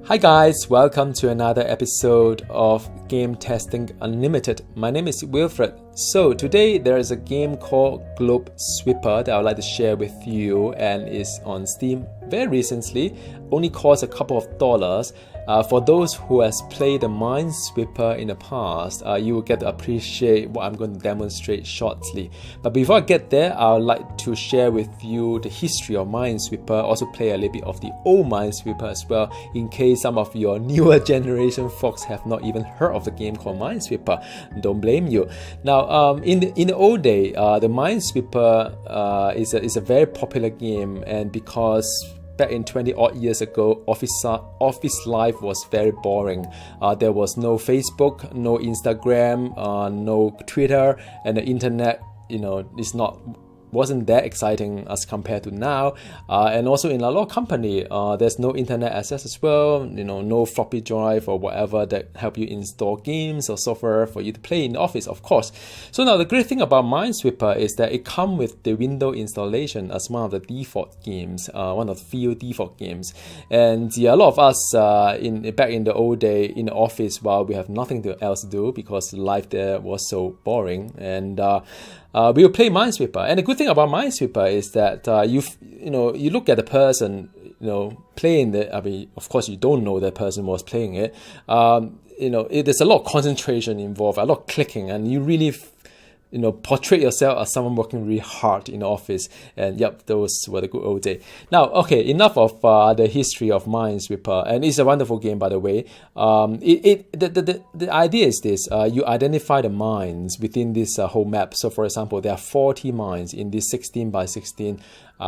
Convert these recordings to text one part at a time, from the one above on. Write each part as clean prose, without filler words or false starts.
Hi guys, welcome to another episode of Game Testing Unlimited. My name is Wilfred. So today there is a game called Globesweeper that I would like to share with you, and is on Steam very recently. Only costs a couple of dollars. For those who has played the Minesweeper in the past, you will get to appreciate what I'm going to demonstrate shortly. But before I get there, I would like to share with you the history of Minesweeper, also play a little bit of the old Minesweeper as well, in case some of your newer generation folks have not even heard of the game called Minesweeper. Don't blame you. Now, in the old day, the Minesweeper is a very popular game, and because back in 20 odd years ago, office life was very boring. There was no Facebook, no Instagram, no Twitter, and the internet, wasn't that exciting as compared to now. And also in a lot of company, there's no internet access as well, no floppy drive or whatever that help you install games or software for you to play in the office, of course. So now the great thing about Minesweeper is that it comes with the window installation as one of the default games, one of the few default games. And a lot of us back in the old day in the office, while we have nothing else to do because life there was so boring, and we will play Minesweeper. And the good thing about Minesweeper is that you look at the person playing it. I mean, of course you don't know that person was playing it. There's a lot of concentration involved, a lot of clicking, and you really portray yourself as someone working really hard in the office. And yep, those were the good old days. Now, okay, enough of the history of Minesweeper, and it's a wonderful game, by the way. The idea is this: you identify the mines within this whole map. So, for example, there are 40 mines in this 16 by 16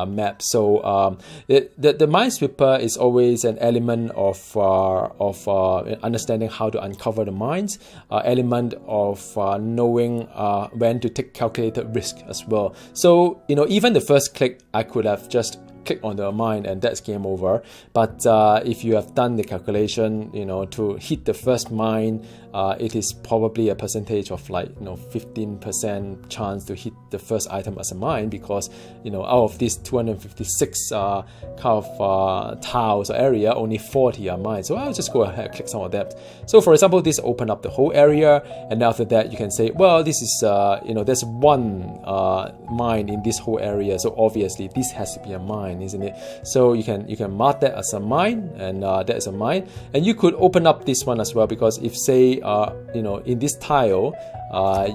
map. So the Minesweeper is always an element of understanding how to uncover the mines, element of knowing when to take calculated risk as well. So even the first click, I could have just click on the mine and that's game over. But if you have done the calculation, to hit the first mine, it is probably a percentage of 15% chance to hit the first item as a mine, because out of these 256 kind of tiles or area, only 40 are mines. So I'll just go ahead and click some of that. So for example, this open up the whole area, and after that you can say, well, this is there's one mine in this whole area, so obviously this has to be a mine, isn't it? So you can mark that as a mine, and that is a mine. And you could open up this one as well, because if say in this tile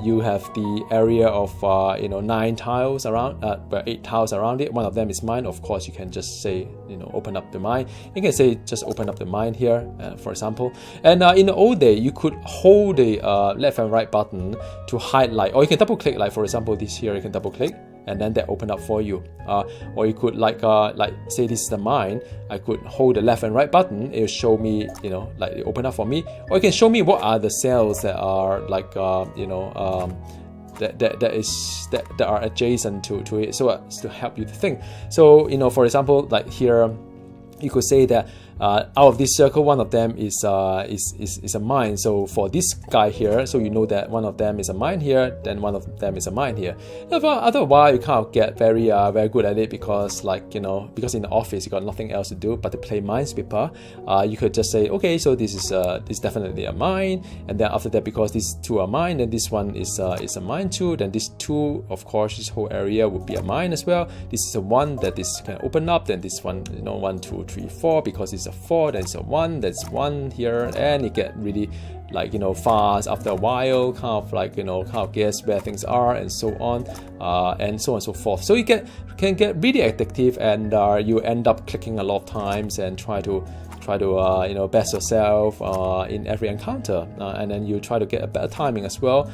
you have the area of 9 tiles around, 8 tiles around it, one of them is mine. Of course you can just say open up the mine. You can say just open up the mine here, for example. And in the old day, you could hold the left and right button to highlight, or you can double click, like for example this here, you can double click and then that open up for you. Or you could like say this is the mine, I could hold the left and right button, it will show me like it open up for me. Or you can show me what are the cells that are like that are adjacent to it, so as to help you to think. So for example, like here you could say that out of this circle, one of them is a mine. So for this guy here, so that one of them is a mine here, then one of them is a mine here. Otherwise, you kind of get very good at it, because because in the office you got nothing else to do but to play Minesweeper. You could just say, okay, so this is definitely a mine, and then after that, because these two are mine, then this one is a mine too. Then this two, of course, this whole area would be a mine as well. This is a one that this can open up. Then this one, 1, 2, 3, 4, because it's a 4, then it's a 1, that's 1 here, and it get really fast after a while, kind of guess where things are, and so on and so forth. So you can get really addictive, and you end up clicking a lot of times and try to best yourself in every encounter, and then you try to get a better timing as well.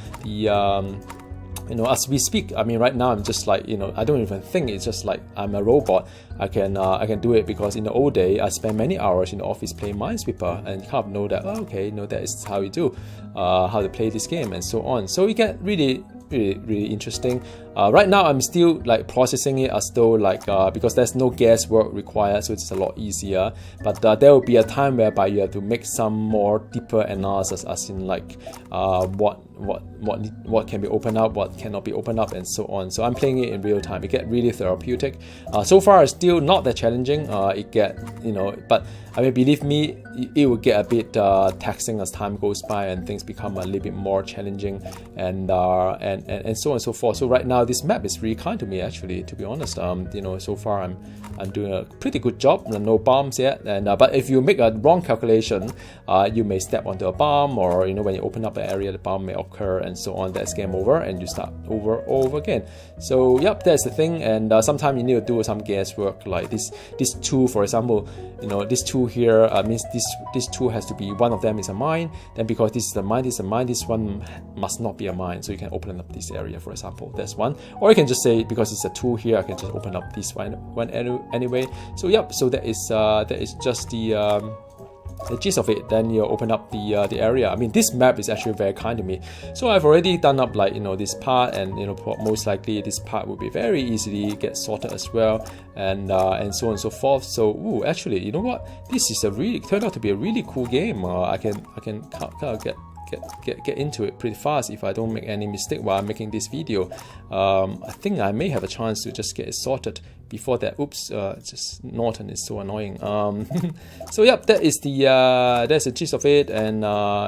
As we speak, I mean, right now I'm just I don't even think, it's just like I'm a robot. I can do it, because in the old day I spent many hours in the office playing Minesweeper, and kind of know that, that is how you do, how to play this game, and so on. So you get really interesting. Right now I'm still like processing it as though like because there's no guesswork required, so it's a lot easier. But there will be a time whereby you have to make some more deeper analysis, as in like what can be opened up, what cannot be opened up, and so on. So I'm playing it in real time. It gets really therapeutic. So far it's still not that challenging. It get, you know, but I mean, believe me, it will get a bit taxing as time goes by and things become a little bit more challenging, and so on and so forth. So right now this map is really kind to me, actually, to be honest. You know, so far I'm doing a pretty good job. No bombs yet, and but if you make a wrong calculation, you may step onto a bomb, or you know, when you open up an area, the bomb may occur, and so on. That's game over, and you start over again. So yep, that's the thing. And sometimes you need to do some guesswork, like this tool, for example. You know, this tool here means this tool has to be, one of them is a mine. Then because this is a mine, this one must not be a mine. So you can open up this area, for example. That's one. Or you can just say, because it's a tool here, I can just open up this one anyway. So yep, so that is just the gist of it. Then you open up the area. I mean, this map is actually very kind to me. So I've already done up, like, you know, this part, and you know, most likely this part will be very easily get sorted as well, and so on and so forth. So actually, you know what, this is turned out to be a really cool game. I can kind of get into it pretty fast if I don't make any mistake while I'm making this video. I think I may have a chance to just get it sorted before that. Oops, just Norton is so annoying. So yep, that's the gist of it, and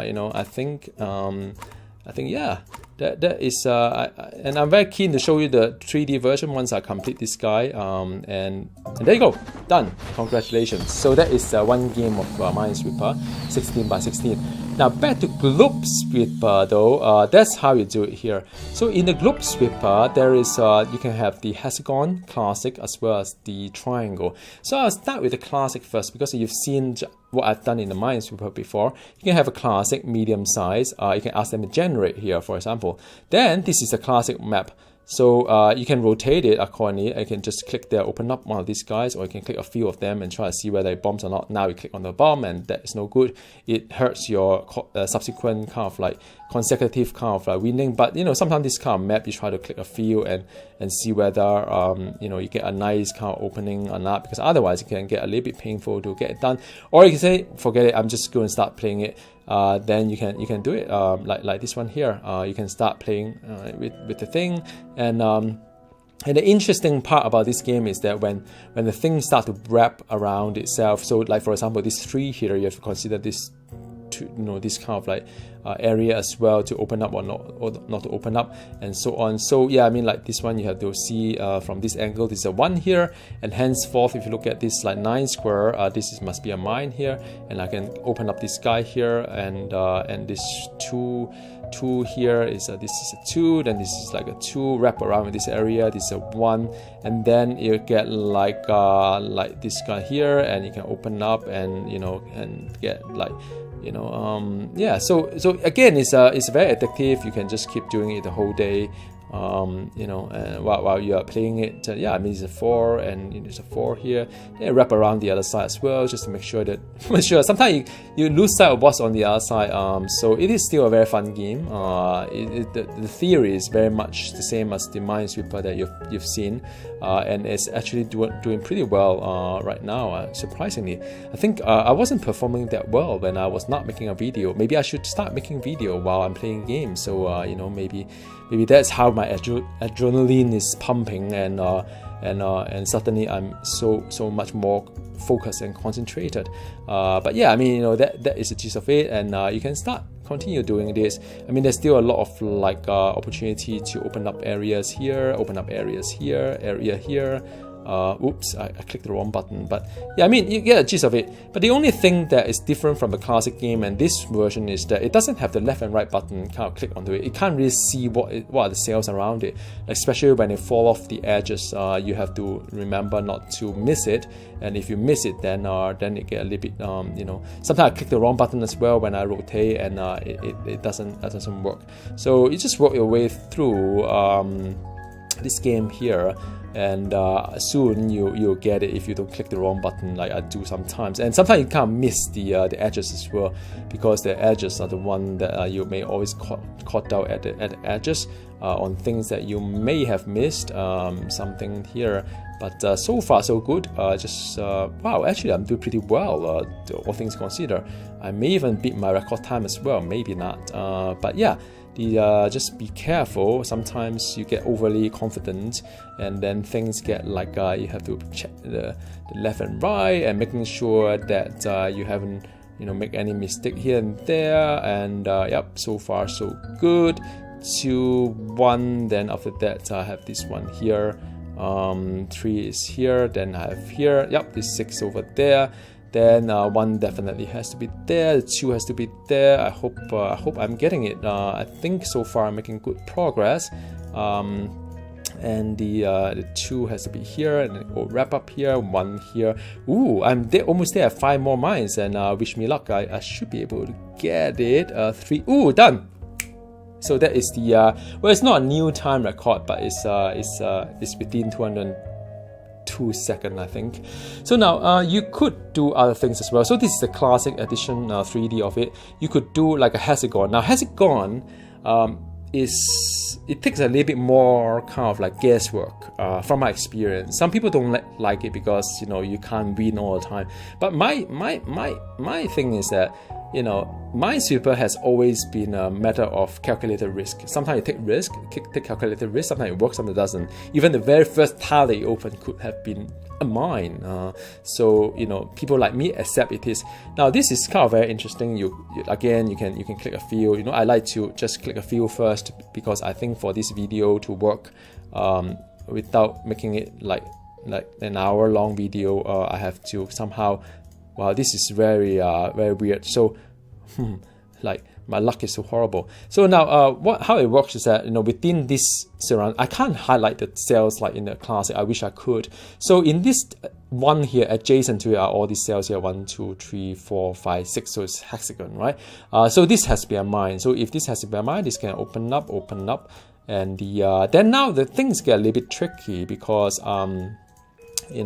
you know, I think yeah, that is and I'm very keen to show you the 3D version once I complete this guy, and there you go, done. Congratulations. So that is one game of Minesweeper, 16 by 16. Now back to Globesweeper though, that's how you do it here. So in the Globesweeper, there is you can have the hexagon, classic, as well as the triangle. So I'll start with the classic first, because you've seen what I've done in the Minesweeper before. You can have a classic, medium size. You can ask them to generate here, for example. Then this is a classic map. So you can rotate it accordingly. You can just click there, open up one of these guys, or you can click a few of them and try to see whether it bombs or not. Now you click on the bomb, and that is no good. It hurts your subsequent kind of like consecutive kind of like winning. But you know, sometimes this kind of map, you try to click a few and see whether you know, you get a nice kind of opening or not, because otherwise it can get a little bit painful to get it done. Or you can say, forget it, I'm just going to start playing it. Then you can do it like this one here. You can start playing with the thing, and the interesting part about this game is that when the thing starts to wrap around itself, so like for example this tree here, you have to consider this, you know, this kind of like area as well, to open up or not to open up, and so on. So yeah, I mean, like this one, you have to see from this angle, this is a 1 here, and henceforth if you look at this like 9 square, must be a mine here, and I can open up this guy here, and this 2 here is this is a 2, then this is like a 2, wrap around in this area, this is a 1, and then you get like this guy here, and you can open up and, you know, and get like, you know, yeah, so again, it's very addictive. You can just keep doing it the whole day, you know, while you are playing it. Yeah, I mean, it's a 4, and there's a 4 here. Yeah, wrap around the other side as well, just to make sure that sometimes you lose sight of what's on the other side. So it is still a very fun game. The theory is very much the same as the Minesweeper that you've seen, and it's actually doing pretty well right now. Surprisingly, I think I wasn't performing that well when I was not making a video. Maybe I should start making video while I'm playing games. So you know, maybe that's how my adrenaline is pumping, and suddenly I'm so much more focused and concentrated. But yeah, I mean, you know, that is the gist of it, and you can continue doing this. I mean, there's still a lot of like opportunity to open up areas here, area here. Oops, I clicked the wrong button, but yeah, I mean, you get a gist of it. But the only thing that is different from the classic game and this version is that it doesn't have the left and right button kind of click onto it. It can't really see what are the cells around it, especially when they fall off the edges. You have to remember not to miss it, and if you miss it, then it get a little bit you know, sometimes I click the wrong button as well when I rotate, and it doesn't work. So you just work your way through this game here, and soon you'll get it if you don't click the wrong button like I do sometimes. And sometimes you can't miss the edges as well, because the edges are the one that you may always caught out at the edges on things that you may have missed, something here. But so far so good. Wow, actually I'm doing pretty well, all things considered. I may even beat my record time as well, maybe not, but yeah. Just be careful. Sometimes you get overly confident, and then things get like you have to check the left and right, and making sure that you haven't make any mistake here and there. And yep, so far so good. 2-1. Then after that I have this one here. 3 is here. Then I have here. Yep, this 6 over there. Then 1 definitely has to be there. 2 has to be there. I hope I'm getting it. I think so far I'm making good progress. And the 2 has to be here, and then go wrap up here. 1 here. Ooh, I'm there, almost there. 5 more mines, and wish me luck. I should be able to get it. 3. Ooh, done. So that is the well, it's not a new time record, but it's within 202 seconds, I think. So now you could do other things as well. So this is the classic edition 3D of it. You could do like a hexagon. Now hexagon it takes a little bit more kind of like guesswork from my experience. Some people don't like it because you can't win all the time. But my thing is that Minesweeper has always been a matter of calculated risk. Sometimes you take risk, take calculated risk. Sometimes it works, sometimes it doesn't. Even the very first tile that you open could have been a mine. So people like me accept it is. Now this is kind of very interesting. You can click a field. I like to just click a field first, because I think for this video to work without making it like an hour-long video, I have to somehow. Wow, this is very weird. So, like my luck is so horrible. So now, how it works is that within this surround, I can't highlight the cells like in the classic. I wish I could. So in this one here, adjacent to it are all these cells here. 1, 2, 3, 4, 5, 6. So it's hexagon, right? So this has to be a mine. So if this has to be a mine, this can open up, and then now the things get a little bit tricky, because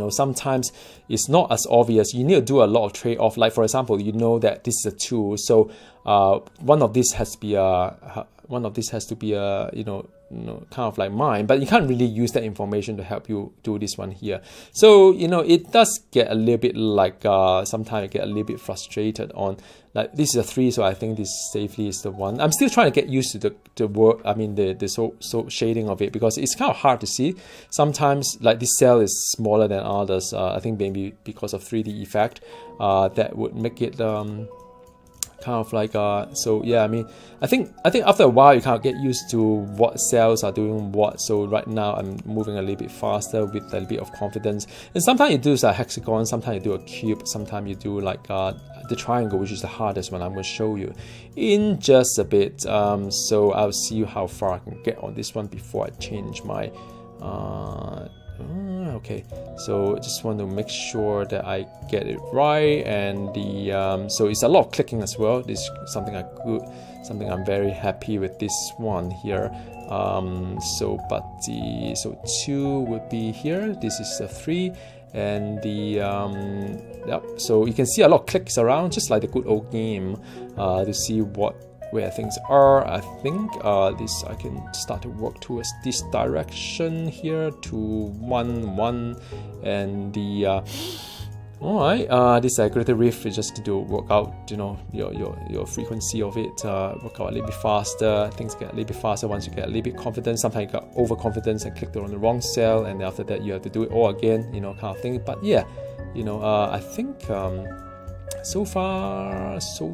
sometimes it's not as obvious. You need to do a lot of trade-off. Like for example, that this is a 2, so one of these has to be a kind of like mine, but you can't really use that information to help you do this one here. So it does get a little bit like sometimes you get a little bit frustrated on like this is a 3, so I think this safely is the 1. I'm still trying to get used to the work. I mean the so shading of it, because it's kind of hard to see. Sometimes like this cell is smaller than others. I think maybe because of 3D effect that would make it kind of like so yeah, I mean I think after a while you kind of get used to what cells are doing what. So right now I'm moving a little bit faster with a little bit of confidence, and sometimes you do a hexagon, sometimes you do a cube, sometimes you do like the triangle, which is the hardest one. I'm going to show you in just a bit. So I'll see how far I can get on this one before I change my okay, so just want to make sure that I get it right. And the so it's a lot of clicking as well. This is something I'm very happy with this one here. So 2 would be here. This is a 3, and the yep. So you can see a lot of clicks around, just like the good old game, to see where things are. I think this I can start to work towards this direction here to 1, 1, and the alright, this accuracy riff is just to work out your frequency of it, work out a little bit faster. Things get a little bit faster once you get a little bit confident. Sometimes you got overconfidence and clicked on the wrong cell, and after that you have to do it all again, kind of thing. But yeah, I think so far so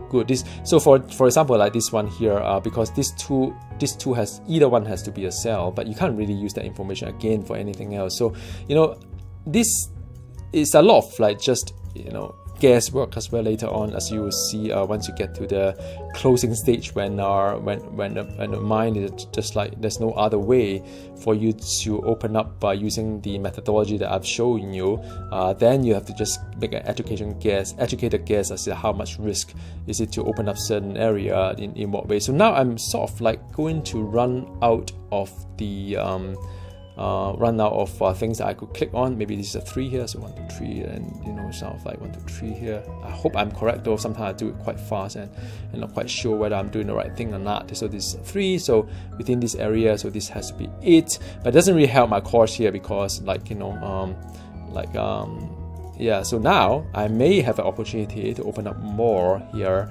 good. So for example, like this one here, because this two has, either one has to be a cell, but you can't really use that information again for anything else. So this is a lot of like just guesswork as well later on, as you will see once you get to the closing stage, when the mine is just like there's no other way for you to open up by using the methodology that I've shown you. Then you have to just make an educated guess as to how much risk is it to open up certain area in what way. So now I'm sort of like going to run out of the things that I could click on. Maybe this is a 3 here, so 1, 2, 3, and you know, sort of like 1, 2, 3 here. I hope I'm correct though. Sometimes I do it quite fast and not quite sure whether I'm doing the right thing or not. So this is 3, so within this area, so this has to be it. But it doesn't really help my course here because, like, you know, yeah. So now I may have an opportunity to open up more here,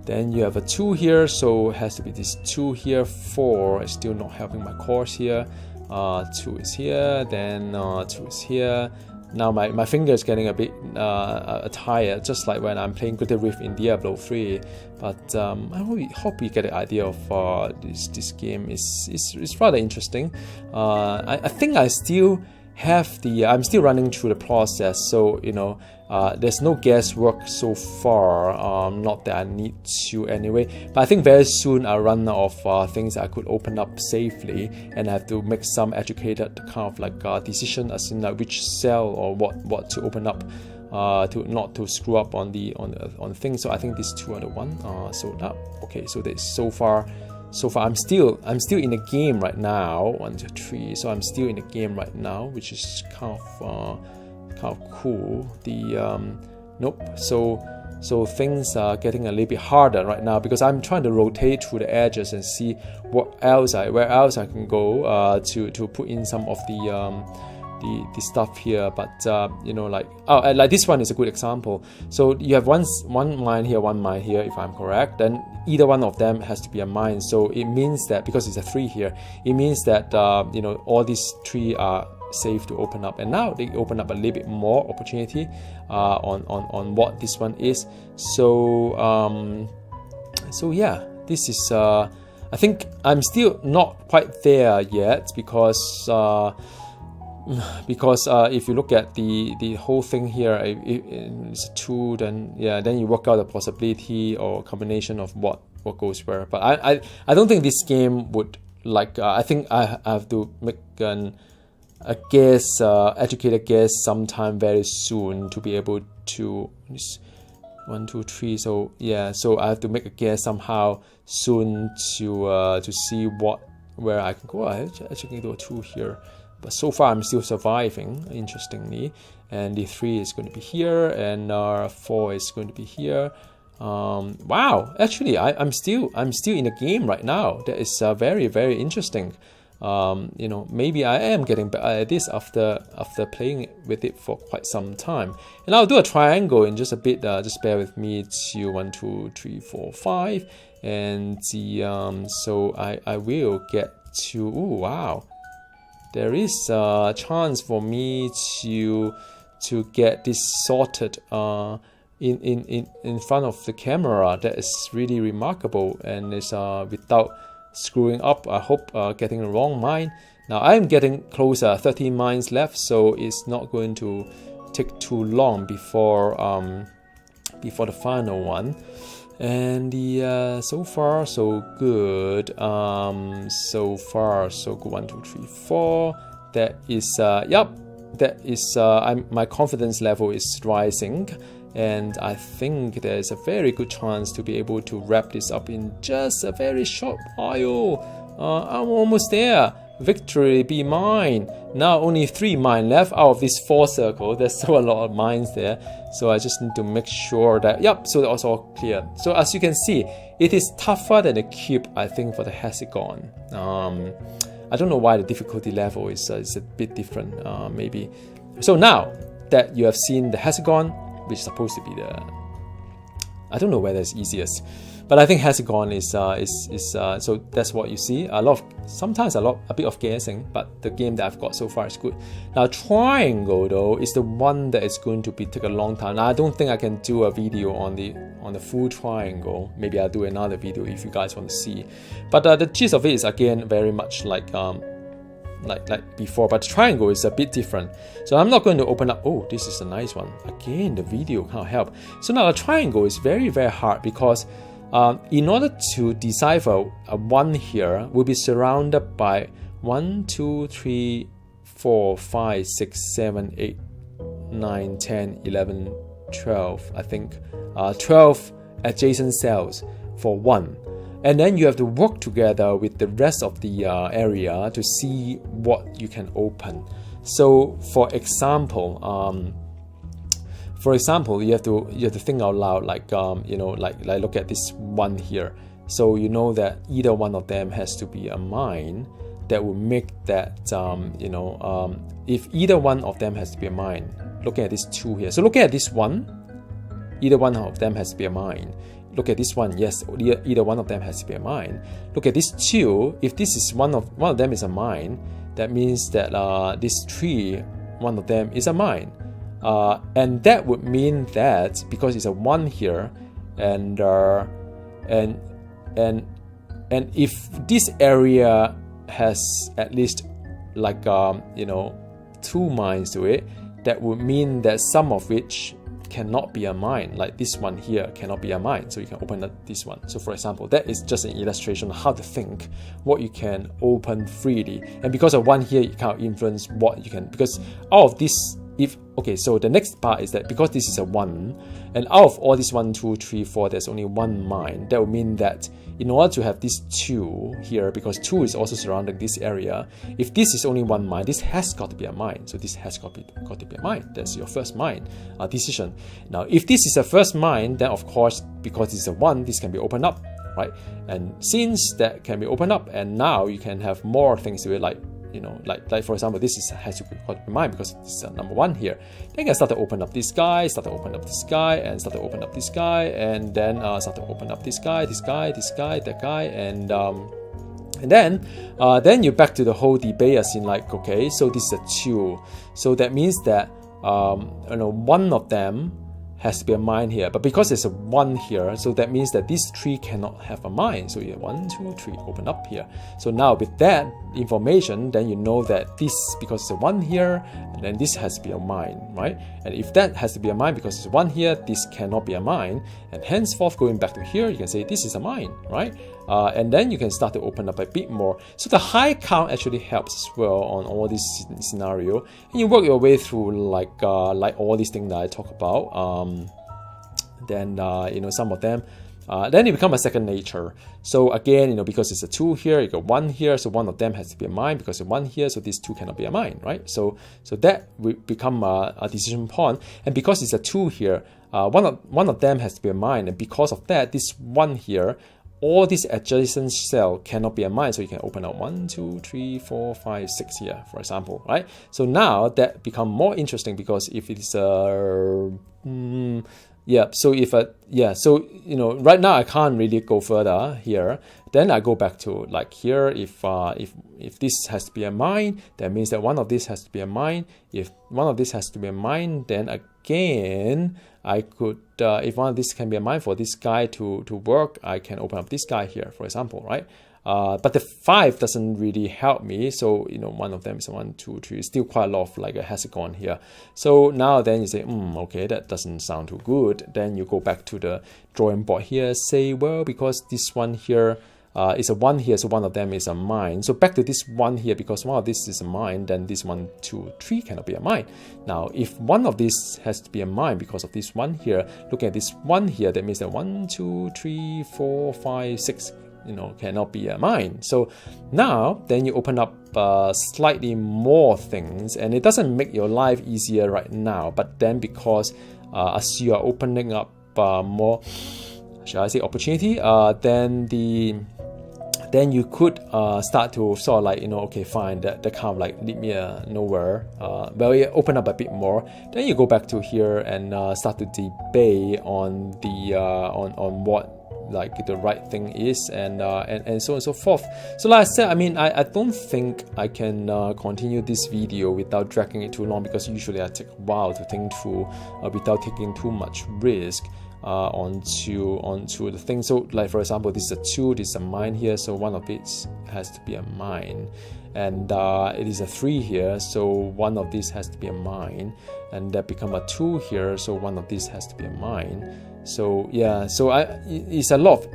then you have a 2 here, so it has to be this 2 here. 4 is still not helping my course here. 2 is here, then 2 is here. Now my finger is getting a bit tired, just like when I'm playing Globesweeper in Diablo 3. But I hope you get the idea of this game. Is rather interesting. I think I still have I'm still running through the process, so you know, there's no guesswork so far, not that I need to anyway, but I think very soon I'll run out of things I could open up safely, and I have to make some educated kind of like decision as in which cell or what to open up, to not to screw up on the things. So I think these 2 are the one. So now, okay, so there's so far I'm still in the game right now. 1, 2, 3. So I'm still in the game right now, which is kind of cool. Nope. So things are getting a little bit harder right now because I'm trying to rotate through the edges and see where else I can go to put in some of the stuff here. But you know, like this one is a good example. So you have one mine here, one mine here, if I'm correct. Then either one of them has to be a mine. So it means that because it's a 3 here, it means that you know, all these 3 are safe to open up, and now they open up a little bit more opportunity on what this one is. So so yeah, this is I think I'm still not quite there yet because if you look at the whole thing here, it's a 2, then yeah, then you work out a possibility or combination of what goes where. But I don't think this game would like I think I have to make a guess, educated guess sometime very soon to be able to 1, 2, 3. So yeah, so I have to make a guess somehow soon to see where I can go. I actually can do a 2 here, but so far I'm still surviving, interestingly. And the 3 is going to be here, and 4 is going to be here. Wow, actually I'm still in the game right now. That is very, very interesting. You know, maybe I am getting better at this after playing with it for quite some time. And I'll do a triangle in just a bit. Just bear with me. To 1, 2, 3, 4, 5, and the so I will get to. Ooh, wow, there is a chance for me to get this sorted in front of the camera. That is really remarkable, and it's without screwing up. I hope getting the wrong mine. Now I'm getting closer, 13 mines left, so it's not going to take too long before the final one. And the so far so good. So far so good. 1, 2, 3, 4. That is yep. That is my confidence level is rising. And I think there's a very good chance to be able to wrap this up in just a very short while. I'm almost there. Victory be mine. Now only 3 mines left out of this 4 circle. There's still a lot of mines there. So I just need to make sure that, yep, so that was all clear. So as you can see, it is tougher than the cube, I think, for the hexagon. I don't know why the difficulty level is a bit different, maybe. So now that you have seen the hexagon, which is supposed to be I don't know whether it's easiest, but I think hexagon is so that's what you see. Sometimes a bit of guessing, but the game that I've got so far is good. Now triangle though is the one that is going to take a long time. Now I don't think I can do a video on the full triangle. Maybe I'll do another video if you guys want to see. But the gist of it is again very much like like before, but triangle is a bit different. So I'm not going to open up. Oh, this is a nice one. Again, the video can't help. So now a triangle is very, very hard because in order to decipher a 1 here, we'll be surrounded by 1, 2, 3, 4, 5, 6, 7, 8, 9, 10, 11, 12. I think 12 adjacent cells for 1. And then you have to work together with the rest of the area to see what you can open. So for example, you have to think out loud, like like look at this 1 here. So you know that either one of them has to be a mine. That will make that if either one of them has to be a mine. Looking at this 2 here. So looking at this 1, either one of them has to be a mine. Look at this 1, yes, either one of them has to be a mine. Look at this 2, if this is one of them is a mine, that means that this 3, one of them is a mine. And that would mean that because it's a 1 here, and if this area has at least like 2 mines to it, that would mean that some of which cannot be a mine, like this one here cannot be a mine, so you can open up this one. So for example, that is just an illustration of how to think what you can open freely. And because of 1 here, you can't influence what you can, because out of this, so the next part is that because this is a 1, and out of all this 1, 2, 3, 4, there's only 1 mine. That would mean that in order to have this 2 here, because 2 is also surrounding this area, if this is only 1 mine, this has got to be a mine. So this has got to be a mine. That's your first mine decision. Now, if this is a first mine, then of course, because it's a 1, this can be opened up, right? And since that can be opened up, and now you can have more things to it, like like for example, this has to be mine because this is number 1 here. Then you can start to open up this guy, start to open up this guy, and start to open up this guy, and then start to open up this guy, that guy, and then you're back to the whole debate as in like, okay, so this is a 2, so that means that one of them has to be a mine here, but because there's a 1 here, so that means that these 3 cannot have a mine. So you have 1, 2, 3 open up here. So now with that information, then you know that this, because it's a 1 here, and then this has to be a mine, right? And if that has to be a mine because it's 1 here, this cannot be a mine, and henceforth going back to here, you can say this is a mine, right? And then you can start to open up a bit more. So the high count actually helps as well on all this scenario, and you work your way through like all these things that I talk about. Then some of them, then it becomes a second nature. So again, because it's a 2 here, you got 1 here, so one of them has to be a mine because it's 1 here, so these 2 cannot be a mine, right? So that will become a decision point, and because it's a 2 here, one of them has to be a mine, and because of that, this 1 here, all this adjacent cell cannot be a mine, so you can open up 1, 2, 3, 4, 5, 6 here, for example, right? So now that become more interesting because if it's a right now I can't really go further here. Then I go back to like here. If this has to be a mine, that means that one of this has to be a mine. If one of this has to be a mine, then again I could, if one of this can be a mine for this guy to work, I can open up this guy here, for example, right? But the 5 doesn't really help me, so one of them is 1, 2, 3. It's still quite a lot of like a hexagon here. So now then you say, okay, that doesn't sound too good. Then you go back to the drawing board here, say, well, because this one here is a 1 here, so one of them is a mine. So back to this 1 here, because one of this is a mine, then this 1, 2, 3 cannot be a mine. Now, if one of this has to be a mine because of this 1 here, looking at this 1 here, that means that 1, 2, 3, 4, 5, 6 cannot be a mine. So now then you open up slightly more things, and it doesn't make your life easier right now, but then because as you are opening up more, shall I say, opportunity, then you could start to sort of like, okay, fine, that kind of like lead me nowhere. Well, you open up a bit more, then you go back to here and start to debate on the on what like the right thing is, and so on and so forth. So like I said, I mean, I don't think I can continue this video without dragging it too long, because usually I take a while to think through without taking too much risk. onto the thing. So like for example, this is a 2, this is a mine here, so one of these has to be a mine, and it is a 3 here, so one of these has to be a mine, and that become a 2 here, so one of these has to be a mine. So yeah, so it's a lot of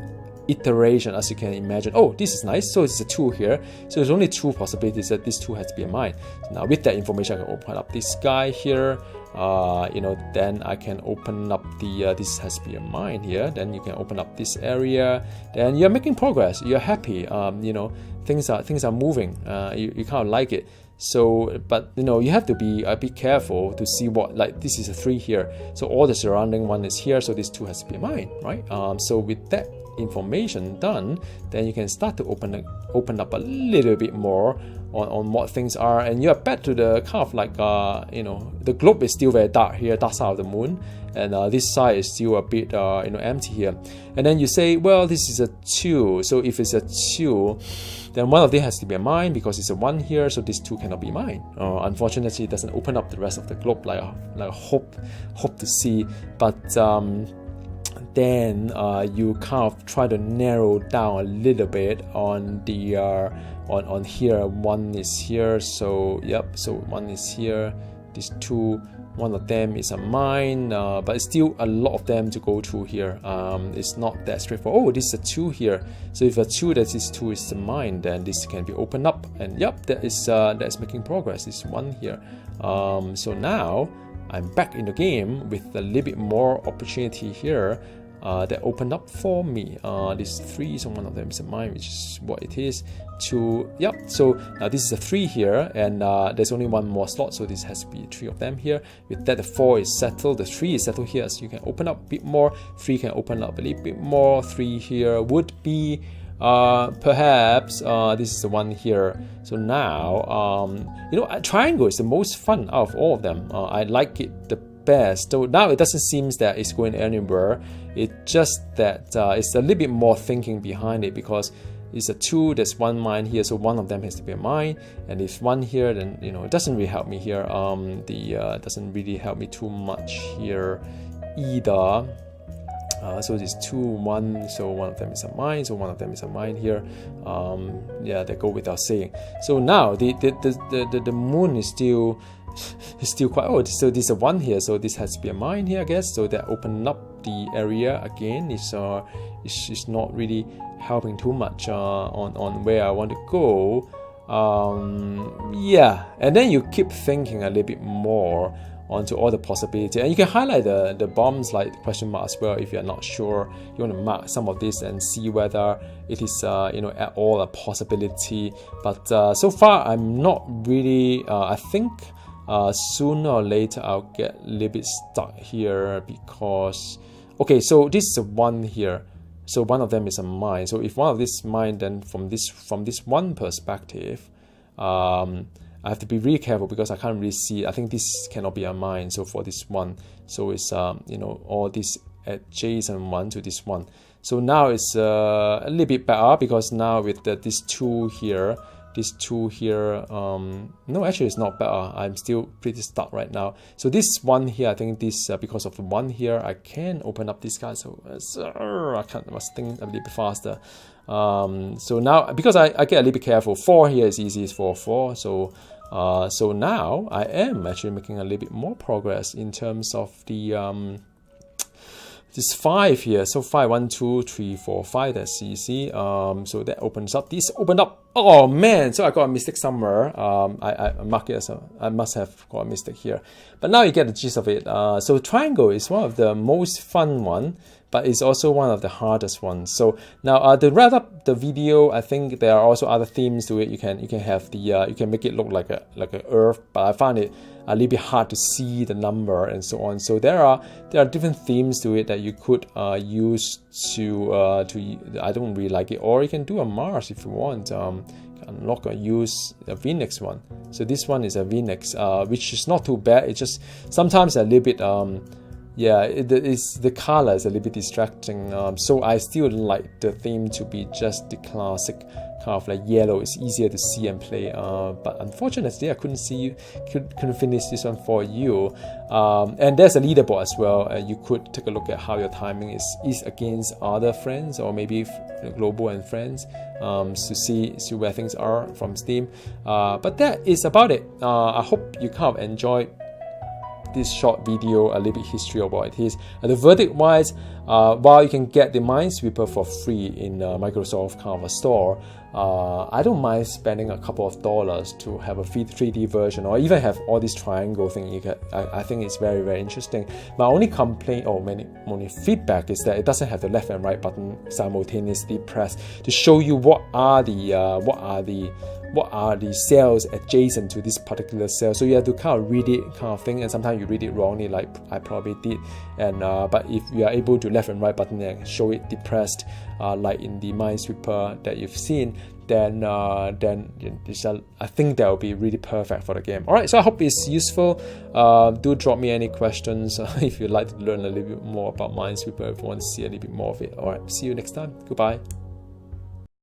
iteration, as you can imagine. Oh, this is nice. So it's a 2 here, so there's only 2 possibilities that this 2 has to be a mine. So now with that information, I can open up this guy here. You know, then I can open up the this has to be a mine here. Then you can open up this area. Then you're making progress. You're happy. You know, things are moving. You kind of like it. So, but you know, you have to be a bit careful to see what, like this is a 3 here, so all the surrounding one is here, so this 2 has to be a mine, right? So with that information done, then you can start to open up a little bit more on what things are, and you're back to the kind of like you know, the globe is still very dark here, dark side of the moon, and this side is still a bit you know, empty here. And then you say, well, this is a 2, so if it's a 2, then one of them has to be a mine because it's a 1 here, so this 2 cannot be mine. Unfortunately, it doesn't open up the rest of the globe like hope to see, but then you kind of try to narrow down a little bit on the on here. 1 is here, so yep, so 1 is here, this 2, one of them is a mine, but it's still a lot of them to go through here. It's not that straightforward. Oh, this is a 2 here, so if a 2 that is 2 is the mine, then this can be opened up, and yep, that is making progress. This 1 here. So now I'm back in the game with a little bit more opportunity here that opened up for me. This 3, so one of them is a mine, which is what it is. 2, yep, so now this is a 3 here, and there's only 1 more slot, so this has to be 3 of them here. With that, the 4 is settled, the 3 is settled here, so you can open up a bit more. 3 can open up a little bit more. 3 here would be perhaps this is the 1 here. So now you know, a triangle is the most fun out of all of them. I like it the best. So now it doesn't seem that it's going anywhere. It's just that it's a little bit more thinking behind it, because it's a 2, there's 1 mine here, so one of them has to be a mine, and if 1 here, then you know, it doesn't really help me here. Doesn't really help me too much here either. So this 2, 1, so one of them is a mine, so one of them is a mine here. Yeah, they go without saying. So now the moon is still quite old. So this is a 1 here, so this has to be a mine here, I guess. So that open up the area again. It's not really helping too much on where I want to go. Yeah, and then you keep thinking a little bit more onto all the possibilities, and you can highlight the bombs like the question mark as well if you're not sure. You want to mark some of this and see whether it is you know, at all a possibility. But so far I'm not really I think sooner or later I'll get a little bit stuck here, because okay, so this is a 1 here, so one of them is a mine. So if one of this mine, then from this 1 perspective, I have to be really careful because I can't really see. I think this cannot be a mine. So for this 1, so it's you know, all this adjacent 1 to this 1. So now it's a little bit better, because now with this 2 here, this 2 here, no, actually it's not better. I'm still pretty stuck right now. So this 1 here, I think this because of the 1 here, I can open up this guy. So I must think a little bit faster. So now because I get a little bit careful. 4 here is easy for 4. So so now I am actually making a little bit more progress in terms of the this 5 here. So 5, 1, 2, 3, 4, 5. That's easy. So that opens up. This opened up. Oh man! So I got a mistake somewhere. I mark it as I must have got a mistake here. But now you get the gist of it. So triangle is one of the most fun one, but it's also one of the hardest ones. So now to wrap up the video, I think there are also other themes to it. You can have the you can make it look like a earth, but I found it a little bit hard to see the number and so on. So there are different themes to it that you could use to I don't really like it, or you can do a Mars if you want. I'm not going to use a V-nex one. So this one is a V-nex, which is not too bad. It's just sometimes a little bit yeah, the color is a little bit distracting. So I still like the theme to be just the classic kind of like yellow. It's easier to see and play. But unfortunately, I couldn't finish this one for you. And there's a leaderboard as well. You could take a look at how your timing is against other friends, or maybe global and friends, to see where things are from Steam. But that is about it. I hope you kind of enjoyed this short video, a little bit history of what it is. The verdict wise, while you can get the Minesweeper for free in Microsoft kind of a store, I don't mind spending a couple of dollars to have a 3D version, or even have all this triangle thing. I think it's very, very interesting. My only complaint, or only feedback, is that it doesn't have the left and right button simultaneously pressed to show you what are the cells adjacent to this particular cell. So you have to kind of read it kind of thing, and sometimes you read it wrongly, like I probably did. And but if you are able to left and right button and show it depressed, like in the Minesweeper that you've seen, then I think that will be really perfect for the game. Alright, so I hope it's useful. Do drop me any questions if you'd like to learn a little bit more about Minesweeper, if you want to see a little bit more of it. Alright, see you next time. Goodbye.